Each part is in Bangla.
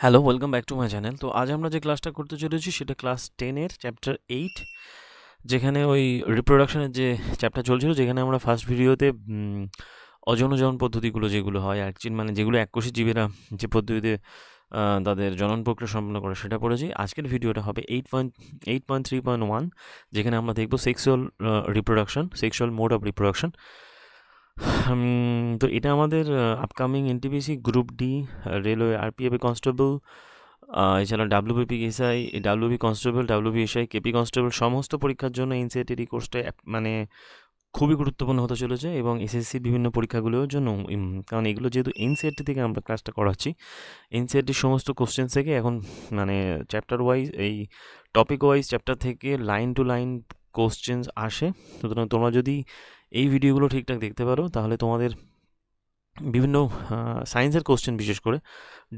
Hello, welcome back to my channel. তো আজ আমরা যে ক্লাসটা করতে চলেছি সেটা ক্লাস 10-এর চ্যাপ্টার 8, যেখানে ওই রিপ্রোডাকশনের যে চ্যাপ্টার চলছিল, যেখানে আমরা ফার্স্ট ভিডিওতে অজনজন পদ্ধতিগুলো যেগুলো হয় অ্যাকচুয়ালি, মানে যেগুলো এককোষী জীবেরা যে পদ্ধতিতে তাদের জনন প্রক্রিয়া সম্পন্ন করে সেটা পড়েছি। আজকের ভিডিওটা হবে 8.3.1, যেখানে আমরা দেখব sexual reproduction, sexual mode of reproduction. তো এটা আমাদের upcoming NTPC, group D, railway RPF constable, এছাড়া WBP SI, WB constable, WB SI, KP constable সমস্ত পরীক্ষার জন্য এনসিইআরটির এই কোর্সটা মানে খুবই গুরুত্বপূর্ণ হতে চলেছে, এবং এসএসসির বিভিন্ন পরীক্ষাগুলোর জন্য, কারণ এগুলো যেহেতু এনসিইআরটি থেকে আমরা ক্লাসটা করাচ্ছি, এনসিইআরটির সমস্ত কোশ্চেন থেকে এখন মানে চ্যাপ্টার ওয়াইজ, এই টপিক ওয়াইজ চ্যাপ্টার থেকে লাইন টু লাইন কোশ্চেন্স আসে। সুতরাং তোমরা যদি এই ভিডিওগুলো ঠিকঠাক দেখতে পারো তাহলে তোমাদের বিভিন্ন সায়েন্সের কোশ্চেন বিশেষ করে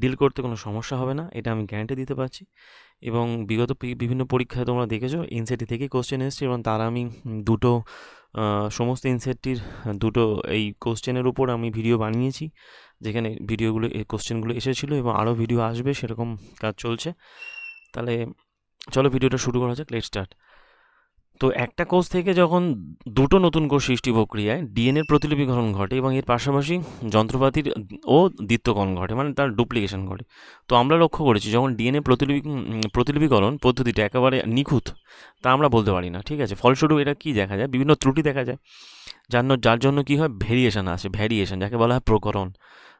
ডিল করতে কোনো সমস্যা হবে না, এটা আমি গ্যারান্টি দিতে পারছি। এবং বিগত বিভিন্ন পরীক্ষায় তোমরা দেখেছো এনসিইআরটি থেকেই কোশ্চেন এসেছে, এবং তার আমি দুটো সমস্ত এনসিইআরটির দুটো এই কোশ্চেনের উপর আমি ভিডিও বানিয়েছি, যেখানে ভিডিওগুলো এই কোশ্চেনগুলো এসেছিলো, এবং আরও ভিডিও আসবে, সেরকম কাজ চলছে। তাহলে চলো ভিডিওটা শুরু করা যাক, লেটস স্টার্ট। তো একটা কোষ থেকে যখন দুটো নতুন কোষ সৃষ্টি প্রক্রিয়ায় ডিএনএর প্রতিলিপিকরণ ঘটে, এবং এর পাশাপাশি যন্ত্রপাতির ও দ্বিত্বকরণ ঘটে, মানে তার ডুপ্লিকেশন ঘটে। তো আমরা লক্ষ্য করেছি যখন ডিএনএ প্রতিলিপিকরণ পদ্ধতিটা একেবারে নিখুঁত তা আমরা বলতে পারি না, ঠিক আছে। ফলস্বরূপ এটা কি দেখা যায়, বিভিন্ন ত্রুটি দেখা যায়, যার জন্য কি হয়, ভেরিয়েশন আসে, ভ্যারিয়েশন যাকে বলা হয় প্রকরণ,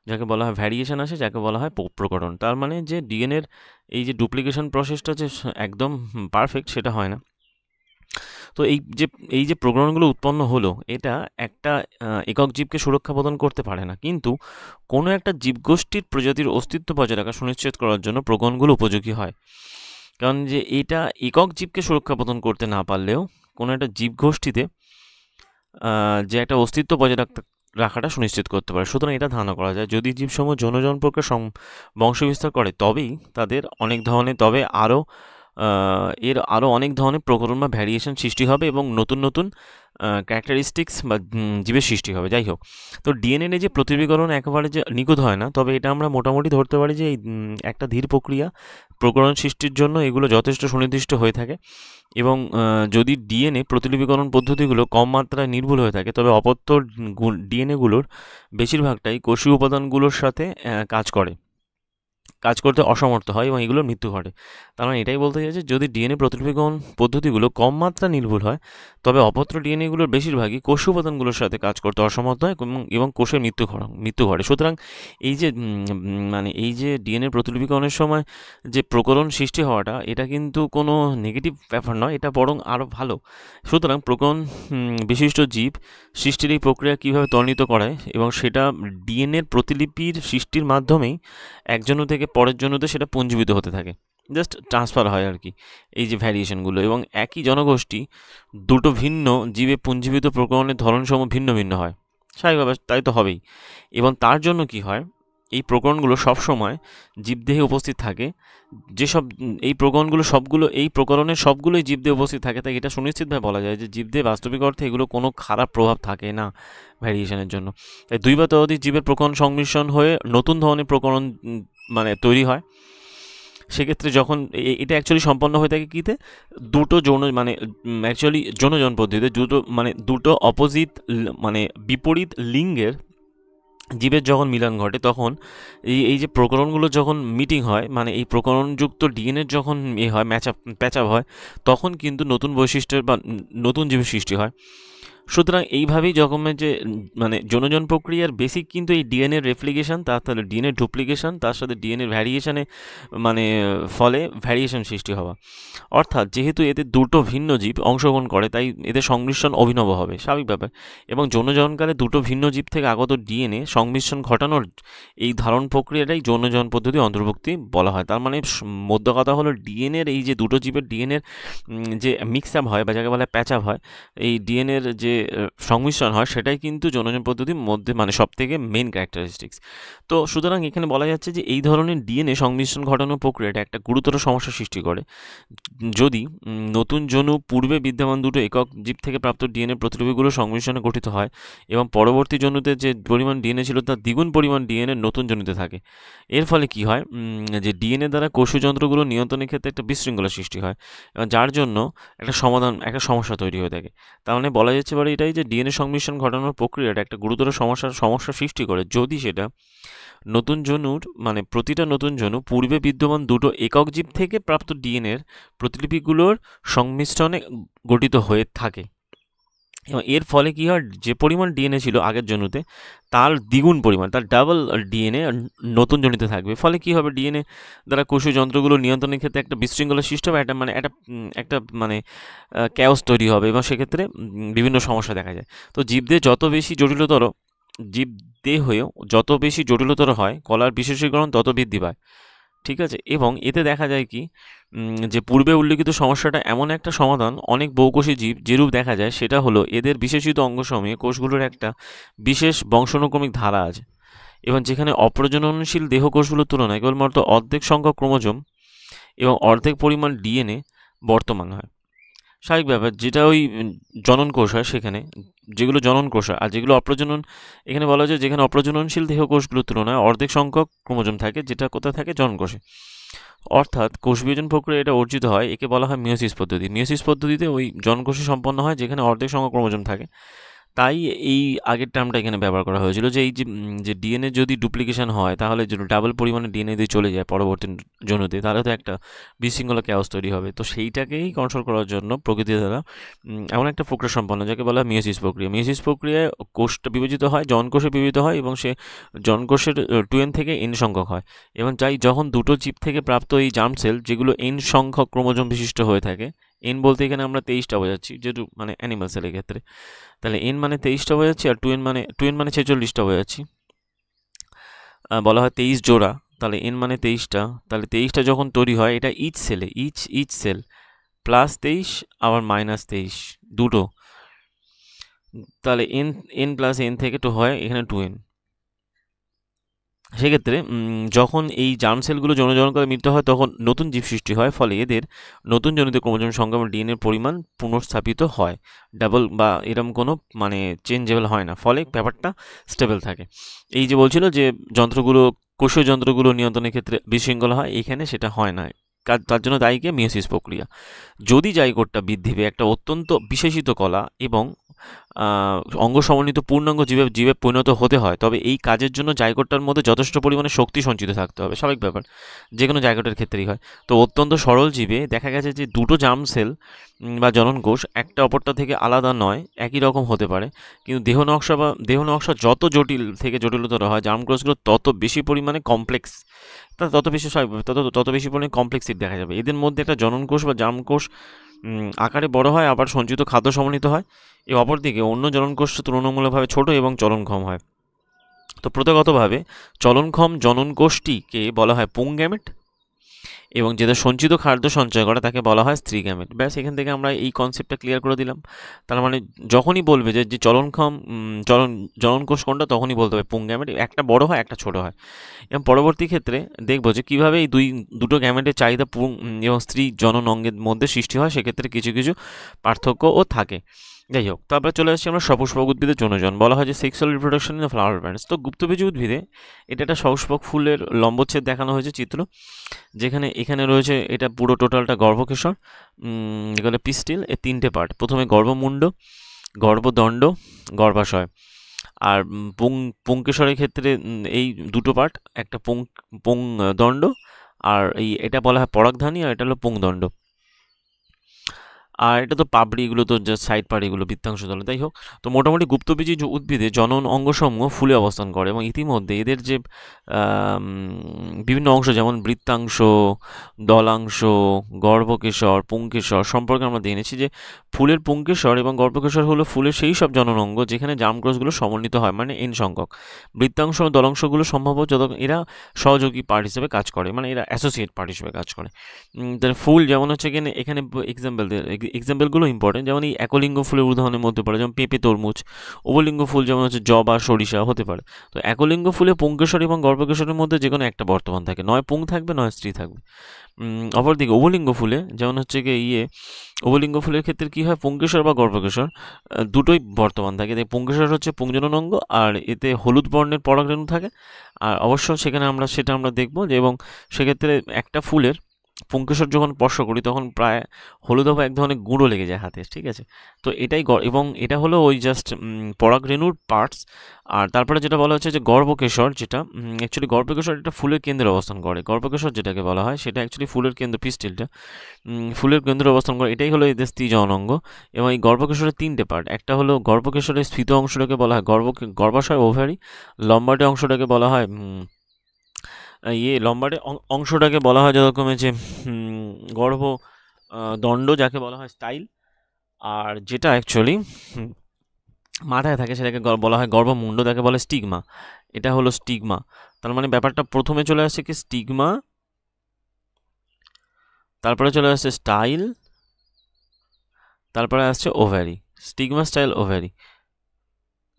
যাকে বলা হয় ভ্যারিয়েশন আসে, যাকে বলা হয় প্রকরণ। তার মানে যে ডিএনএর এই যে ডুপ্লিকেশন প্রসেসটা যে একদম পারফেক্ট সেটা হয় না। তো এই যে প্রকরণগুলো উৎপন্ন হলো, এটা একটা একক জীবকে সুরক্ষা প্রদান করতে পারে না, কিন্তু কোনো একটা জীবগোষ্ঠীর প্রজাতির অস্তিত্ব বজায় রাখা সুনিশ্চিত করার জন্য প্রকরণগুলো উপযোগী হয়। কারণ যে এটা একক জীবকে সুরক্ষা প্রদান করতে না পারলেও কোনো একটা জীবগোষ্ঠীতে যে একটা অস্তিত্ব বজায় রাখাটা সুনিশ্চিত করতে পারে। সুতরাং এটা ধারণা করা যায় যদি জীবসমূহ যৌনজন প্রক্রিয়া বংশবিস্তার করে, তবেই তাদের অনেক ধরনের, তবে এর আরও অনেক ধরনের প্রকরণ বা ভ্যারিয়েশন সৃষ্টি হবে, এবং নতুন নতুন ক্যারেক্টারিস্টিক্স বা জীবের সৃষ্টি হবে। যাই হোক, তো ডিএনএ যে প্রতিলিপিকরণ একেবারে যে নিখুঁত হয় না, তবে এটা আমরা মোটামুটি ধরতে পারি যে এই একটা ধীর প্রক্রিয়া, প্রকরণ সৃষ্টির জন্য এগুলো যথেষ্ট সুনির্দিষ্ট হয়ে থাকে। এবং যদি ডিএনএ প্রতিলিপিকরণ পদ্ধতিগুলো কম মাত্রায় নির্ভুল হয়ে থাকে, তবে অপত্য ডিএনএগুলোর বেশিরভাগটাই কোষীয় উপাদানগুলোর সাথে কাজ করতে অসমর্থ হয়, এবং এগুলোর মৃত্যু ঘটে। তার মানে এটাই বলতে চাইছে, যদি ডিএনএ প্রতিলিপিকরণ পদ্ধতিগুলো কম মাত্রা নির্ভুল হয়, তবে অপত্র ডিএনএগুলোর বেশিরভাগই কোষীয় উপাদানগুলোর সাথে কাজ করতে অসমর্থ হয়, এবং কোষের মৃত্যু ঘটে। সুতরাং এই যে ডিএনএ প্রতিলিপিকরণের সময় যে প্রকরণ সৃষ্টি হওয়াটা, এটা কিন্তু কোনো নেগেটিভ ব্যাপার নয়, এটা বরং আরও ভালো। সুতরাং প্রকরণ বিশিষ্ট জীব সৃষ্টির এই প্রক্রিয়া কীভাবে ত্বরান্বিত করায়, এবং সেটা ডিএনএর প্রতিলিপির সৃষ্টির মাধ্যমেই একজনও থেকে পরের জন্যতে সেটা পুঞ্জীবিত হতে থাকে, জাস্ট ট্রান্সফার হয় আর কি, এই যে ভ্যারিয়েশনগুলো। এবং একই জনগোষ্ঠী দুটো ভিন্ন জীবে পুঞ্জীবিত প্রকরণের ধরনসমূহ ভিন্ন ভিন্ন হয়, স্বাভাবিকভাবে তাই তো হবেই। এবং তার জন্য কি হয়, এই প্রকরণগুলো সবসময় জীবদেহে উপস্থিত থাকে, যেসব এই প্রকরণের সবগুলোই জীবদেহে উপস্থিত থাকে, তাই এটা সুনিশ্চিতভাবে বলা যায় যে জীবদেহে বাস্তবিক অর্থে এগুলো কোনো খারাপ প্রভাব থাকে না ভ্যারিয়েশনের জন্য। তাই দুই বা ততোধিক জীবের প্রকরণ সংমিশ্রণ হয়ে নতুন ধরনের প্রকরণ মানে তৈরি হয়। সেক্ষেত্রে যখন এটা অ্যাকচুয়ালি সম্পন্ন হয়ে থাকে কীতে, দুটো অ্যাকচুয়ালি যৌনজন পদ্ধতিতে দুটো অপোজিট মানে বিপরীত লিঙ্গের জীবের যখন মিলন ঘটে, তখন এই যে প্রকরণগুলো যখন মিটিং হয়, মানে এই প্রকরণযুক্ত ডিএনএর যখন হয় প্যাচ আপ হয়, তখন কিন্তু নতুন বৈশিষ্ট্যের বা নতুন জীবের সৃষ্টি হয়। সুতরাং এইভাবেই যখন যে যৌনজন প্রক্রিয়ার বেসিক কিন্তু এই ডিএনএ রেপ্লিকেশন, তার সাথে ডিএনএ ডুপ্লিকেশন, তার সাথে ডিএনএ ভ্যারিয়েশনে ফলে ভ্যারিয়েশন সৃষ্টি হওয়া। অর্থাৎ যেহেতু এতে দুটো ভিন্ন জীব অংশগ্রহণ করে, তাই এদের সংমিশ্রণ অভিনব হবে, স্বাভাবিক ব্যাপার। এবং যৌনজনকালে দুটো ভিন্ন জীব থেকে আগত ডিএনএ সংমিশ্রণ ঘটানোর এই ধারণ প্রক্রিয়াটাই যৌনজন পদ্ধতি অন্তর্ভুক্তি বলা হয়। তার মানে মধ্য কথা হলো, ডিএনএর এই যে দুটো জীবের ডিএনএর যে মিক্স আপ হয়, বা যাকে বলা হয় প্যাচ আপ হয়, এই ডিএনএর যে সংমিশ্রণ হয় সেটাই কিন্তু যৌনজন পদ্ধতির মধ্যে মানে সবথেকে মেইন ক্যারেক্টারিস্টিক্স। তো সুতরাং এখানে বলা যাচ্ছে যে এই ধরনের ডিএনএ সংমিশ্রণ ঘটানোর প্রক্রিয়াটা একটা গুরুতর সমস্যার সৃষ্টি করে যদি নতুন যৌন পূর্বে বিদ্যমান দুটো একক জীব থেকে প্রাপ্ত ডিএনএ প্রতিলিপিগুলো সংমিশ্রণে গঠিত হয় এবং পরবর্তী যৌনুতে যে পরিমাণ ডিএনএ ছিল তার দ্বিগুণ পরিমাণ ডিএনএ নতুন যৌনুতে থাকে। এর ফলে কি হয়, যে ডিএনএ দ্বারা কোষযন্ত্রগুলো নিয়ন্ত্রণের ক্ষেত্রে একটা বিশৃঙ্খলা সৃষ্টি হয়, যার জন্য একটা সমস্যা তৈরি হয়ে থাকে। তার মানে বলা যাচ্ছে পারে এটাই যে ডিএনএ সংমিশ্রণ ঘটানোর প্রক্রিয়াটা একটা গুরুতর সমস্যা সৃষ্টি করে যদি সেটা নতুন যৌনুর মানে প্রতিটা নতুন যৌনু পূর্বে বিদ্যমান দুটো একক জীব থেকে প্রাপ্ত ডিএনএর প্রতিলিপিগুলোর সংমিশ্রণে গঠিত হয়ে থাকে। এবং এর ফলে কী হয়, যে পরিমাণ ডিএনএ ছিল আগের যৌনুতে তার দ্বিগুণ পরিমাণ, তার ডাবল ডিএনএ নতুন যৌনুতে থাকবে। ফলে কী হবে, ডিএনএ দ্বারা কোষীয় যন্ত্রগুলো নিয়ন্ত্রণের ক্ষেত্রে একটা বিশৃঙ্খলা সৃষ্টি হবে, একটা ক্যাওস তৈরি হবে এবং সেক্ষেত্রে বিভিন্ন সমস্যা দেখা যায়। তো জীবদেহেও যত বেশি জটিলতর হয় কলার বিশেষীকরণ তত বৃদ্ধি পায়। ঠিক আছে, এবং এতে দেখা যায় কি, যে পূর্বে উল্লেখিত সমস্যাটা এমন একটা সমাধান অনেক বহুকোষী জীব যেরূপ দেখা যায় সেটা হলো এদের বিশেষিত অঙ্গসমূহে কোষগুলোর একটা বিশেষ বংশানুক্রমিক ধারা আছে এবং যেখানে অপ্রজননশীল দেহকোষগুলোর তুলনায় কেবলমাত্র অর্ধেক সংখ্যক ক্রোমোজোম এবং অর্ধেক পরিমাণ ডিএনএ বর্তমান হয়। স্বাভাবিক ব্যাপার, যেটা ওই জনন কোষ হয় সেখানে, যেগুলো জনন কোষ হয়, আর যেগুলো অপ্রজনন, এখানে বলা যায় যেখানে অপ্রজননশীল দেহকোষগুলোর তুলনায় অর্ধেক সংখ্যক ক্রোমোজোম থাকে, যেটা কোথায় থাকে, জনন কোষে। অর্থাৎ কোষ বিভাজন প্রক্রিয়া এটা অর্জিত হয়, একে বলা হয় মিওসিস পদ্ধতি। মিওসিস পদ্ধতিতে ওই জনকোষে সম্পন্ন হয় যেখানে অর্ধেক সংখ্যক ক্রোমোজোম থাকে। তাই এই আগের টার্মটা এখানে ব্যবহার করা হয়েছিল যে এই যে ডিএনএ যদি ডুপ্লিকেশন হয় তাহলে যদি ডাবল পরিমাণে ডিএনএ দিয়ে চলে যায় পরবর্তী যৌনুতে, তাহলে তো একটা বিশৃঙ্খলা ক্যাওস তৈরি হবে। তো সেইটাকেই কন্ট্রোল করার জন্য প্রকৃতি দ্বারা এমন একটা প্রক্রিয়া সম্পন্ন যাকে বলা হয় মিওসিস প্রক্রিয়া। মিওসিস প্রক্রিয়ায় কোষটা বিভাজিত হয়, জনকোষে বিভাজিত হয় এবং সে জনকোষের 2n থেকে n সংখ্যক হয়। এবং তাই যখন দুটো জীব থেকে প্রাপ্ত এই জার্ম সেল যেগুলো n সংখ্যক ক্রোমোজোম বিশিষ্ট হয়ে থাকে, n বলতে এখানে আমরা 23টা বোঝাচ্ছি যেহেতু মানে অ্যানিমাল সেলের ক্ষেত্রে, তাহলে n মানে 23টা বোঝাচ্ছি আর 2n মানে 46টা বোঝাচ্ছি। বলা হয় 23 জোড়া, তাহলে n মানে 23টা, তাহলে 23টা যখন তৈরি হয় এটা ইচ সেলে ইচ সেল +23 আবার -23 দুটো, তাহলে n প্লাস n থেকে তো হয় এখানে 2n। সেক্ষেত্রে যখন এই জার্ম সেলগুলো যৌন করে মৃত্যু হয় তখন নতুন জীব সৃষ্টি হয়, ফলে এদের নতুন জনিত ক্রোমোজোম সংখ্যা বা ডিএনএর পরিমাণ পুনর্স্থাপিত হয়, ডাবল বা এরকম কোনো মানে চেঞ্জেবল হয় না, ফলে ব্যাপারটা স্টেবল থাকে। এই যে বলছিল যে কোষীয় যন্ত্রগুলো নিয়ন্ত্রণের ক্ষেত্রে বিশৃঙ্খলা হয়, এখানে সেটা হয় না, তার জন্য দায়ীকে মিওসিস প্রক্রিয়া। যদি জাইগোটটা বৃদ্ধি পেয়ে একটা অত্যন্ত বিশেষিত কলা এবং অঙ্গ সমন্বিত পূর্ণাঙ্গ জীবে পরিণত হতে হয়, তবে এই কাজের জন্য জাইগোটটার মধ্যে যথেষ্ট পরিমাণে শক্তি সঞ্চিত থাকতে হবে। স্বাভাবিক ব্যাপার, যে কোনো জাইগোটের ক্ষেত্রেই হয়। তো অত্যন্ত সরল জীবে দেখা গেছে যে দুটো জার্ম সেল বা জনন কোষ একটা অপরটা থেকে আলাদা নয়, একই রকম হতে পারে, কিন্তু দেহ নকশা যত জটিল থেকে জটিলতর হয় জার্ম কোষগুলো তত বেশি পরিমাণে কমপ্লেক্স, তত বেশি পরিমাণে কমপ্লেক্সিটি দেখা যাবে। এদের মধ্যে একটা জনন কোষ বা জার্ম কোষ আকারে বড় হয়, আবার সঞ্চিত খাদ্য সমন্বিত হয়, এবং অপরদিকে অন্য জননকোষ তুলনামূলকভাবে ছোট এবং চলনক্ষম হয়। তো প্রথাগতভাবে চলনক্ষম জননকোষটিকে বলা হয় পুং গ্যামেট এবং যেটা সঞ্চিত খাদ্য সঞ্চয় করে তাকে বলা হয় স্ত্রী গ্যামেট। ব্যাস, এখান থেকে আমরা এই কনসেপ্টটা ক্লিয়ার করে দিলাম। তার মানে যখনই বলবে যে চলনক্ষম জননকোষ কোনটা, তখনই বলতে হবে পুং গ্যামেট, একটা বড় হয় একটা ছোট হয়। এবং পরবর্তী ক্ষেত্রে দেখবো যে কীভাবে এই দুটো গ্যামেটের চাহিদা পুং এবং স্ত্রী জনন অঙ্গের মধ্যে সৃষ্টি হয়, সেক্ষেত্রে কিছু কিছু পার্থক্যও থাকে। যাই হোক, তারপরে চলে আসছি আমরা সপুষ্পক উদ্ভিদের যৌনজন। বলা হয় যে sexual reproduction in the flower plants. তো গুপ্তবীজী উদ্ভিদে এটা একটা সপুষ্পক ফুলের লম্বচ্ছেদ দেখানো হয়েছে চিত্র, যেখানে এখানে রয়েছে এটা পুরো টোটালটা গর্ভকেশর, এগুলো পিস্টিল, এর 3টে পার্ট। প্রথমে গর্ভমুণ্ড, গর্ভদণ্ড, গর্ভাশয়। আর পুংকেশরের ক্ষেত্রে এই দুটো পার্ট, একটা পুংদণ্ড আর এটা বলা হয় পরাগধানী, আর এটা হলো পুংদণ্ড। আর এটা তো পাপড়ি, এগুলো তো জাস্ট সাইড পার্ট, এগুলো বৃত্তাংশ তলে। যাই হোক, তো মোটামুটি গুপ্তবীজী উদ্ভিদে জনন অঙ্গসমূহ ফুলে অবস্থান করে এবং ইতিমধ্যে এদের যে বিভিন্ন অংশ যেমন বৃত্তাংশ, দলাংশ, গর্ভকেশর, পুংকেশর সম্পর্কে আমরা জেনেছি যে ফুলের পুংকেশর এবং গর্ভকেশর হলো ফুলের সেই সব জনন অঙ্গ যেখানে জার্মকোষগুলো সমন্বিত হয়, মানে n সংখ্যক। বৃত্তাংশ ও দলাংশগুলো সম্ভব যত এরা সহযোগী পার্ট হিসেবে কাজ করে, মানে এরা অ্যাসোসিয়েট পার্ট হিসেবে কাজ করে। ফুল যেমন হচ্ছে এখানে এক্সাম্পলগুলো ইম্পর্টেন্ট, যেমন এই একলিঙ্গ ফুলের উদাহরণের মধ্যে পড়ে যেমন পেঁপে, তরমুজ। উভলিঙ্গ ফুল যেমন হচ্ছে জবা, সরিষা হতে পারে। তো একলিঙ্গ ফুলে পুংকেশর এবং গর্ভকেশরের মধ্যে যে কোনো একটা বর্তমান থাকে, নয় পুং থাকবে নয় স্ত্রী থাকবে। অপরদিকে উভলিঙ্গ ফুলে যেমন হচ্ছে গিয়ে উভলিঙ্গ ফুলের ক্ষেত্রে কী হয়, পুংকেশর বা গর্ভকেশর দুটোই বর্তমান থাকে। তাই পুংকেশর হচ্ছে পুংজনন অঙ্গ, আর এতে হলুদ বর্ণের পরাগরেণু থাকে। আর অবশ্য সেখানে আমরা দেখব যে, এবং সেক্ষেত্রে একটা ফুলের পুংকেশর যখন স্পর্শ করি তখন প্রায় হলুদাভ এক ধরনের গুঁড়ো লেগে যায় হাতে, ঠিক আছে। তো এটাই এবং এটা হলো ওই জাস্ট পরাগরেণুর পার্টস। আর তারপরে যেটা বলা হচ্ছে যে গর্ভকেশর, যেটা অ্যাকচুয়ালি গর্ভকেশর এটা ফুলের কেন্দ্রে অবস্থান করে। গর্ভকেশর যেটাকে বলা হয় সেটা অ্যাকচুয়ালি ফুলের কেন্দ্র, পিস্টিলটা ফুলের কেন্দ্রে অবস্থান করে। এটাই হলো এদের স্ত্রীজন অঙ্গ। এবং এই গর্ভকেশরের তিনটে পার্ট, একটা হলো গর্ভকেশরের স্ফীত অংশটাকে বলা হয় গর্ভাশয় ওভারি, লম্বাটে অংশটাকে বলা হয় লম্বাটে অংশটাকে বলা হয় যথাক্রমে যে গর্ভ দণ্ড, যাকে বলা হয় স্টাইল। আর যেটা অ্যাকচুয়ালি মাথায় থাকে সেটাকে বলা হয় গর্ভমুণ্ড, তাকে বলে স্টিগমা। এটা হলো স্টিগমা। তার মানে ব্যাপারটা প্রথমে চলে আসছে কি স্টিগমা, তারপরে চলে আসছে স্টাইল, তারপরে আসছে ওভারি। স্টিগমা, স্টাইল, ওভারি,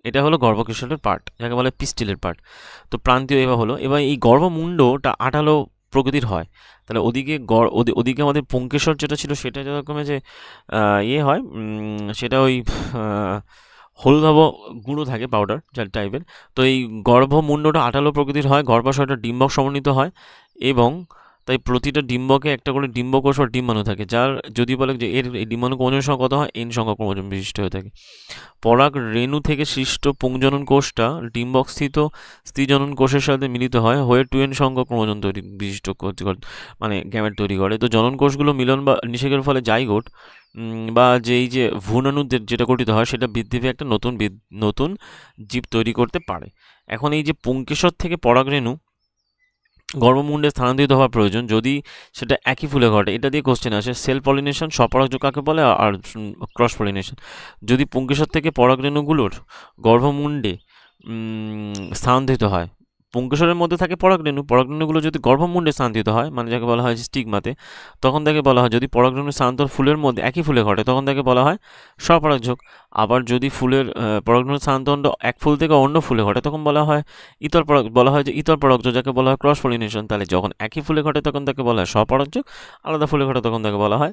এটা হলো গর্ভকেশরের পার্ট, যাকে বলে পিস্টিলের পার্ট। তো প্রান্তীয় এবার হলো, এবার এই গর্ভমুণ্ডটা আঠালো প্রকৃতির হয়। তাহলে ওদিকে আমাদের পুংকেশর যেটা ছিল সেটা যেরকম যে হয়, সেটা ওই হলুদাভ গুঁড়ো থাকে, পাউডার যার টাইপের। তো এই গর্ভমুণ্ডটা আঠালো প্রকৃতির হয়, গর্ভাশয়টা ডিম্বক সমন্বিত হয়, এবং তাই প্রতিটা ডিম্বকে একটা করে ডিম্বকোষ বা ডিম্বাণু থাকে, যার যদি বলে যে এর ডিম্বাণু ক্রোমোজোম সংখ্যা কত হয়, এন সংখ্যক ক্রোমোজোম বিশিষ্ট হয়ে থাকে। পরাগ রেণু থেকে সৃষ্ট পুংজনন কোষটা ডিম্বকস্থিত স্ত্রীজনন কোষের সাথে মিলিত হয়, হয়ে 2n সংখ্যক ক্রোমোজোম বিশিষ্ট মানে গ্যামেট তৈরি করে। তো জনন কোষগুলো মিলন বা নিষেকের ফলে জাইগোট বা এই যে ভ্রূণাণুদের যেটা গঠিত হয় সেটা বৃদ্ধি পেয়ে একটা নতুন জীব তৈরি করতে পারে। এখন এই যে পুংকেশর থেকে পরাগরেণু গর্ভমুণ্ডে স্থানান্তরিত হওয়া প্রয়োজন, যদি সেটা একই ফুলে ঘটে। এটা দিয়ে কোশ্চেন আসে, সেল পলিনেশন, স্বপরাগযোগ কাকে বলে, আর ক্রস পলিনেশন। যদি পুংকেশর থেকে পরাগরেণুগুলোর গর্ভমুণ্ডে স্থানান্তরিত হয়, পুংকেশরের মধ্যে থাকে পরাগরেণুগুলো যদি গর্ভমুণ্ডে স্থানান্তরিত হয়, মানে যাকে বলা হয় স্টিগমাতে, তখন তাকে বলা হয়, যদি পরাগরেণু স্থানান্তর ফুলের মধ্যে একই ফুলে ঘটে তখন তাকে বলা হয় স্বপরাগযোগ। আবার যদি ফুলের পরাগরেণু স্থানান্তর এক ফুল থেকে অন্য ফুলে ঘটে তখন বলা হয় ইতর পরাগযোগ, যাকে বলা হয় ক্রস পলিনেশন। তাহলে যখন একই ফুলে ঘটে তখন তাকে বলা হয় স্বপরাগযোগ, আলাদা ফুলে ঘটে তখন তাকে বলা হয়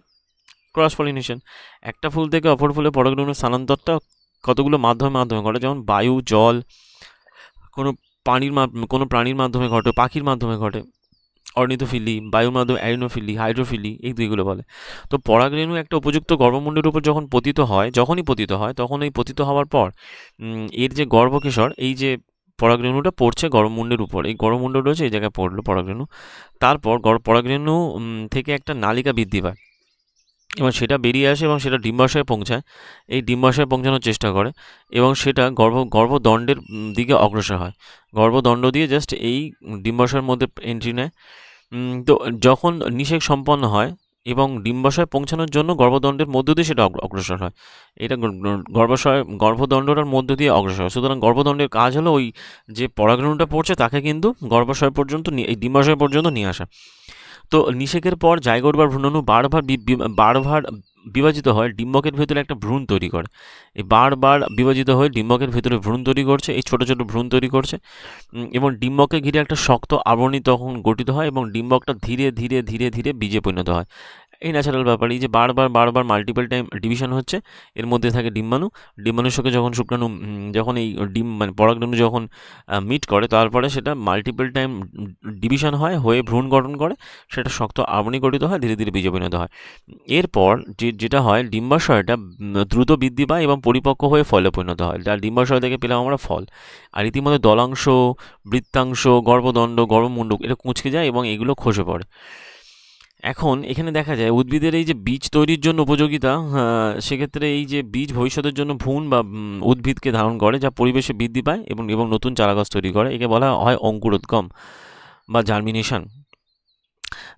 ক্রস পলিনেশন। একটা ফুল থেকে অপর ফুলে পরাগরেণুর স্থানান্তরটা কতগুলো মাধ্যমে ঘটে, যেমন বায়ু, জল, কোনো প্রাণীর মাধ্যমে ঘটে, পাখির মাধ্যমে ঘটে, অর্নিথোফিলি, বায়ুর মাধ্যমে অ্যারিনোফিলি, হাইড্রোফিলি, এই দুইগুলো বলে। তো পরাগরেণু একটা উপযুক্ত গর্ভমুণ্ডের উপর যখনই পতিত হয় তখন এই পতিত হওয়ার পর এর যে গর্ভকেশর, এই যে পরাগরেণুটা পড়ছে গর্ভমুণ্ডের উপর, এই গর্ভমুণ্ড রয়েছে এই জায়গায় পড়লো পরাগরেণু। তারপর পরাগরেণু থেকে একটা নালিকা বৃদ্ধি পায় এবং সেটা বেরিয়ে আসে এবং সেটা ডিম্বাশয়ে পৌঁছায়। এই ডিম্বাশয়ে পৌঁছানোর চেষ্টা করে এবং সেটা গর্ভদণ্ডের দিকে অগ্রসর হয়। গর্ভদণ্ড দিয়ে জাস্ট এই ডিম্বাশয়ের মধ্যে এন্ট্রি নেয়। তো যখন নিষেক সম্পন্ন হয় এবং ডিম্বাশয়ে পৌঁছানোর জন্য গর্ভদণ্ডের মধ্য দিয়ে সেটা অগ্রসর হয়। এটা গর্ভদণ্ডটার মধ্য দিয়ে অগ্রসর হয়। সুতরাং গর্ভদণ্ডের কাজ হলো ওই যে পরাগরেণুটা পড়ছে তাকে কিন্তু গর্ভাশয় পর্যন্ত এই ডিম্বাশয় পর্যন্ত নিয়ে আসা। তো নিষেকের পর জাইগোট বা ভ্রূণাণু বারবার বিভাজিত হয়, ডিম্বকের ভেতরে একটা ভ্রূণ তৈরি করে। এই বারবার বিভাজিত হয়ে ডিম্বকের ভেতরে ভ্রূণ তৈরি করছে, এই ছোটো ছোটো ভ্রূণ তৈরি করছে, এবং ডিম্বককে ঘিরে একটা শক্ত আবরণী তখন গঠিত হয় এবং ডিম্বকটা ধীরে ধীরে ধীরে ধীরে বীজে পরিণত হয়। এই ন্যাচারাল ব্যাপার। এই যে বারবার মাল্টিপল টাইম ডিভিশন হচ্ছে, এর মধ্যে থাকে ডিম্বাণুর সঙ্গে যখন শুক্রাণু যখন এই মানে পরাগরেণু যখন মিট করে, তারপরে সেটা মাল্টিপল টাইম ডিভিশন হয়ে ভ্রূণ গঠন করে, সেটা শক্ত আবরণী গঠিত হয়, ধীরে ধীরে বীজে পরিণত হয়। এরপর যেটা হয়, ডিম্বাশয়টা দ্রুত বৃদ্ধি পায় এবং পরিপক্ক হয়ে ফলে পরিণত হয়, যার ডিম্বাশয় থেকে পেলাম আমরা ফল। আর ইতিমধ্যে দলাংশ, বৃত্তাংশ, গর্ভদণ্ড, গর্ভমুণ্ড এটা কুঁচকে যায় এবং এগুলো খসে পড়ে। এখন এখানে দেখা যায় উদ্ভিদের এই যে বীজ তৈরির জন্য উপযোগিতা, সেক্ষেত্রে এই যে বীজ ভবিষ্যতের জন্য ভ্রূণ বা উদ্ভিদকে ধারণ করে, যা পরিবেশে বৃদ্ধি পায় এবং নতুন চারাগাছ তৈরি করে। একে বলা হয় অঙ্কুরোদ্গম বা জার্মিনেশন।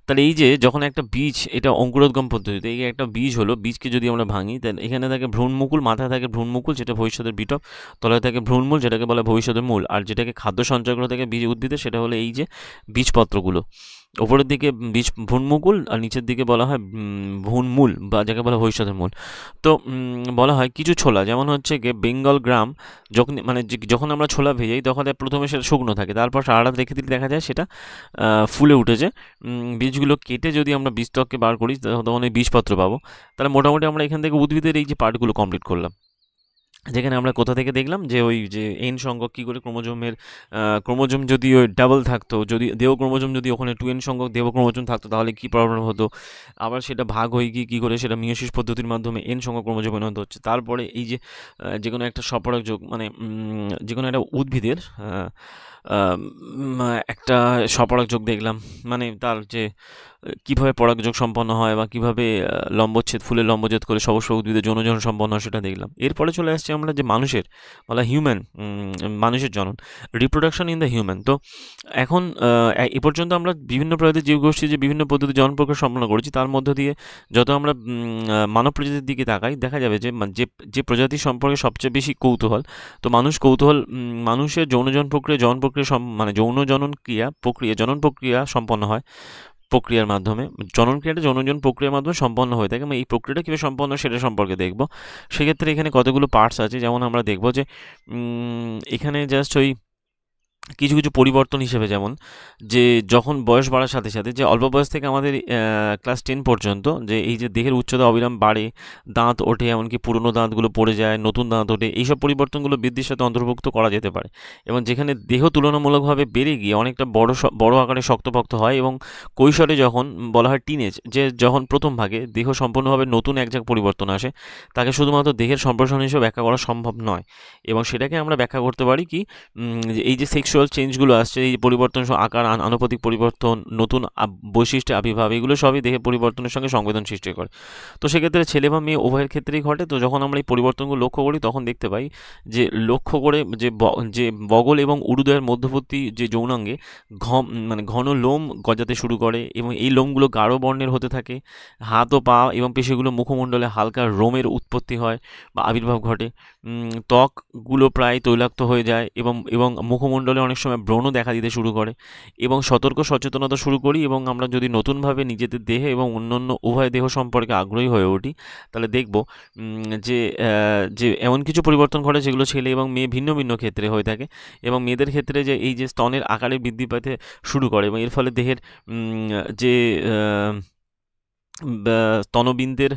তাহলে এই যে যখন একটা বীজ, এটা অঙ্কুরোদ্গম পদ্ধতিতে, এই একটা বীজ হলো, বীজকে যদি আমরা ভাঙি তাহলে এখানে থাকে ভ্রূণমুকুল, মাথায় থাকে ভ্রূণমুকুল যেটা ভবিষ্যতের বিটপ, তলায় থাকে ভ্রূণমূল যেটাকে বলে ভবিষ্যতের মূল, আর যেটাকে খাদ্য সঞ্চয় করে থাকে বীজ উদ্ভিদে সেটা হলো এই যে বীজপত্রগুলো। ওপরের দিকে বীজ ভ্রূণমুকুল আর নিচের দিকে বলা হয় ভ্রূণমূল, বা যাকে বলা হয় হৈসদের মূল। তো বলা হয় কিছু ছোলা, যেমন হচ্ছে গিয়ে বেঙ্গল গ্রাম, যখন মানে যখন আমরা ছোলা ভেজাই তখন প্রথমে সেটা শুকনো থাকে, তারপর সারা রাত রেখে দিলে দেখা যায় সেটা ফুলে উঠেছে। বীজগুলো কেটে যদি আমরা বীজত্বককে বার করি তখন এই বীজপত্র পাবো। তাহলে মোটামুটি আমরা এখান থেকে উদ্ভিদের এই যে পার্টগুলো কমপ্লিট করলাম, যেখানে আমরা কোথা থেকে দেখলাম যে ওই যে এন সংখ্যক কী করে ক্রোমোজোমের ক্রোমোজোম যদি ওই ডাবল থাকতো, যদি দেহ ক্রোমোজোম যদি ওখানে 2n সংখ্যক দেহ ক্রোমোজোম থাকতো তাহলে কী প্রবলেম হতো, আবার সেটা ভাগ হয়ে গিয়ে কী করে সেটা মিয়োসিস পদ্ধতির মাধ্যমে এন সংখ্যক ক্রোমোজোম পরিণত হচ্ছে। তারপরে এই যে যে কোনো একটা স্বপরাগ যোগ, মানে যে কোনো একটা উদ্ভিদের একটা স্বপরাগ যোগ দেখলাম, মানে তার যে কীভাবে পরাগযোগ সম্পন্ন হয় বা কীভাবে লম্বচ্ছেদ, ফুলের লম্বচ্ছেদ করে সবস্ব উদ্ভিদের যৌনজনন সম্পন্ন হয় সেটা দেখলাম। এরপরে চলে আসছে আমরা যে মানুষের বলা হিউম্যান, মানুষের জনন, রিপ্রোডাকশন ইন দ্য হিউম্যান। তো এখন এ পর্যন্ত আমরা বিভিন্ন প্রজাতির জীবগোষ্ঠী যে বিভিন্ন পদ্ধতি জনন প্রক্রিয়া সম্পন্ন করেছি, তার মধ্য দিয়ে যত আমরা মানব প্রজাতির দিকে তাকাই দেখা যাবে যে যে প্রজাতি সম্পর্কে সবচেয়ে বেশি কৌতূহল, তো মানুষের যৌনজন প্রক্রিয়া মানে যৌন জনন জনন প্রক্রিয়া সম্পন্ন হয় প্রক্রিয়ার মাধ্যমে। জনন ক্রিয়াটা যৌনজন প্রক্রিয়ার মাধ্যমে সম্পন্ন হয়ে থাকে। আমি এই প্রক্রিয়াটা কীভাবে সম্পন্ন সেটা সম্পর্কে দেখব। সেক্ষেত্রে এখানে কতগুলো পার্টস আছে, যেমন আমরা দেখব যে এখানে জাস্ট ওই কিছু কিছু পরিবর্তন হিসেবে, যেমন যে যখন বয়স বাড়ার সাথে সাথে যে অল্প বয়স থেকে আমাদের ক্লাস 10 পর্যন্ত যে এই যে দেহের উচ্চতা অবিরাম বাড়ে, দাঁত ওঠে, এমনকি পুরনো দাঁতগুলো পড়ে যায়, নতুন দাঁত ওঠে, এইসব পরিবর্তনগুলো বৃদ্ধির সাথে অন্তর্ভুক্ত করা যেতে পারে। এবং যেখানে দেহ তুলনামূলকভাবে বেড়ে গিয়ে অনেকটা বড় আকারে শক্তপোক্ত হয়, এবং কৈশোরে যখন বলা হয় টিনেজ, যে যখন প্রথম ভাগে দেহ সম্পূর্ণভাবে নতুন এক জায়গায় পরিবর্তন আসে, তাকে শুধুমাত্র দেহের সম্প্রসারণ হিসেবে ব্যাখ্যা করা সম্ভব নয়। এবং সেটাকে আমরা ব্যাখ্যা করতে পারি কি, এই যে সেক্সুয়াল চেঞ্জগুলো আসছে, এই পরিবর্তন, আকার, আনুপাতিক পরিবর্তন, নতুন বৈশিষ্ট্য আবির্ভাব, এগুলো সবই দেহের পরিবর্তনের সঙ্গে সংবেদন সৃষ্টি করে। তো সেক্ষেত্রে ছেলে বা মেয়ে উভয়ের ক্ষেত্রেই ঘটে। তো যখন আমরা এই পরিবর্তনগুলো লক্ষ্য করি তখন দেখতে পাই যে লক্ষ্য করে যে বগল এবং উরুদয়ের মধ্যবর্তী যে যৌনাঙ্গে মানে ঘন লোম গজাতে শুরু করে, এবং এই লোমগুলো গাঢ় বর্ণের হতে থাকে। হাত ও পা এবং পেশিগুলো মুখমণ্ডলে হালকা রোমের উৎপত্তি হয় বা আবির্ভাব ঘটে। ত্বকগুলো প্রায় তৈলাক্ত হয়ে যায়, এবং মুখমণ্ডলে অনেক সময় ব্রণ দেখা দিতে শুরু করে, এবং সচেতনতা শুরু করি। এবং আমরা যদি নতুনভাবে নিজেদের দেহে এবং অন্যান্য উভয় দেহ সম্পর্কে আগ্রহী হয়ে উঠি, তাহলে দেখব যে যে এমন কিছু পরিবর্তন ঘটে যেগুলো ছেলে এবং মেয়ে ভিন্ন ভিন্ন ক্ষেত্রে হয়ে থাকে। এবং মেয়েদের ক্ষেত্রে যে এই যে স্তনের আকারে বৃদ্ধি পেতে শুরু করে, এবং এর ফলে দেহের যে স্তনবিন্দের